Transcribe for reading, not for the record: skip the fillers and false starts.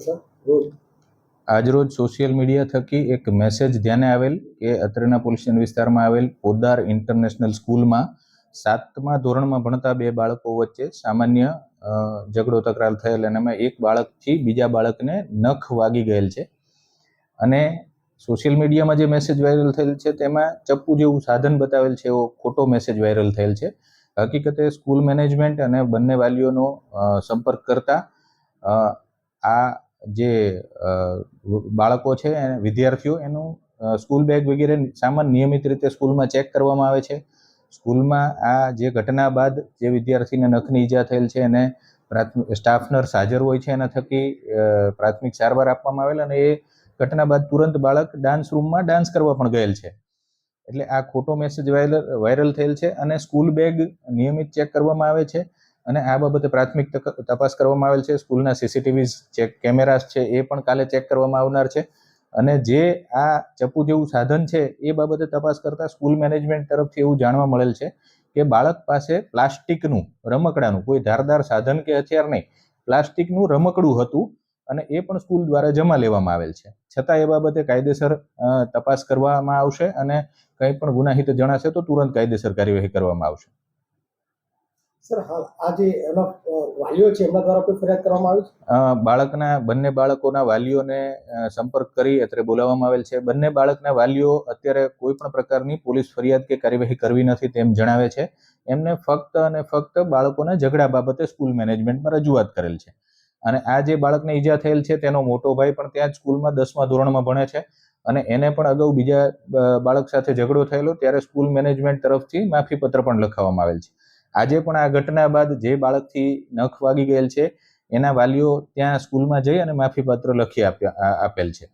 Sir રોજ આજરોજ social media થકી એક મેસેજ ધ્યાને આવેલ કે અત્રેના પોલીસ સ્ટેશન વિસ્તારમાં આવેલ પોદ્દાર ઇન્ટરનેશનલ સ્કૂલમાં 7મા ધોરણમાં ભણતા બે બાળકો વચ્ચે સામાન્ય ઝઘડો તકરાર થયેલ અને એમાં એક બાળકથી બીજા બાળકને નખ વાગી ગયેલ છે અને સોશિયલ મીડિયામાં જે મેસેજ વાયરલ થયેલ છે તેમાં ચપ્પુ જેવું સાધન બતાવેલ છે એવો ખોટો મેસેજ વાયરલ થયેલ છે. હકીકતે સ્કૂલ મેનેજમેન્ટ અને બંને વાલીઓનો સંપર્ક કરતા આ જે બાળકો છે વિદ્યાર્થીઓ એનું સ્કૂલ બેગ વગેરે સામાન નિયમિત રીતે સ્કૂલમાં ચેક કરવામાં આવે છે. સ્કૂલમાં આ જે ઘટના બાદ જે વિદ્યાર્થીને નખની ઈજા થયેલ છે એને સ્ટાફ નર્સ હાજર હોય છે, એના થકી પ્રાથમિક સારવાર આપવામાં આવેલ અને એ ઘટના બાદ તુરંત બાળક ડાન્સ રૂમમાં ડાન્સ કરવા પણ ગયેલ છે. એટલે આ ખોટો મેસેજ વાયરલ થયેલ છે અને સ્કૂલ બેગ નિયમિત ચેક કરવામાં આવે છે અને આ બાબતે પ્રાથમિક તપાસ કરવામાં આવેલ છે. સ્કૂલના સીસીટીવી કેમેરાસ છે એ પણ કાલે ચેક કરવામાં આવનાર છે અને જે આ ચપ્પુ જેવું સાધન છે એ બાબતે તપાસ કરતા સ્કૂલ મેનેજમેન્ટ તરફથી એવું જાણવા મળેલ છે કે બાળક પાસે પ્લાસ્ટિકનું રમકડાનું કોઈ ધારદાર સાધન કે હથિયાર નહીં, પ્લાસ્ટિકનું રમકડું હતું અને એ પણ સ્કૂલ દ્વારા જમા લેવામાં આવેલ છે. છતાં એ બાબતે કાયદેસર તપાસ કરવામાં આવશે અને કંઈ પણ ગુનાહિત જણાશે તો તુરંત કાયદેસર કાર્યવાહી કરવામાં આવશે. સર હાલ આ જે એના વાલીઓ છે એમના દ્વારા કોઈ ફરિયાદ કરવામાં આવી છે? બંને બાળકોના વાલીઓને સંપર્ક કરી અત્રે બોલાવવામાં આવેલ છે. બંને બાળકના વાલીઓ અત્યારે કોઈ પણ પ્રકારની પોલીસ ફરિયાદ કે કાર્યવાહી કરવી નથી તેમ જણાવે છે. એમને ફક્ત અને ફક્ત બાળકોના ઝઘડા બાબતે સ્કૂલ મેનેજમેન્ટમાં રજૂઆત કરેલ છે અને આ જે બાળકને ઈજા થયેલ છે તેનો મોટો ભાઈ પણ ત્યાં જ સ્કૂલમાં 10મા ધોરણમાં ભણે છે અને એને પણ અગાઉ બીજા બાળક સાથે ઝઘડો થયેલો ત્યારે સ્કૂલ મેનેજમેન્ટ તરફથી માફીપત્ર પણ લખાવવામાં આવેલ છે. આજે પણ આ ઘટના બાદ જે બાળકથી નખ વાગી ગયેલ છે એના વાલીઓ ત્યાં સ્કૂલમાં જઈ અને માફીપત્ર લખી આપેલ છે.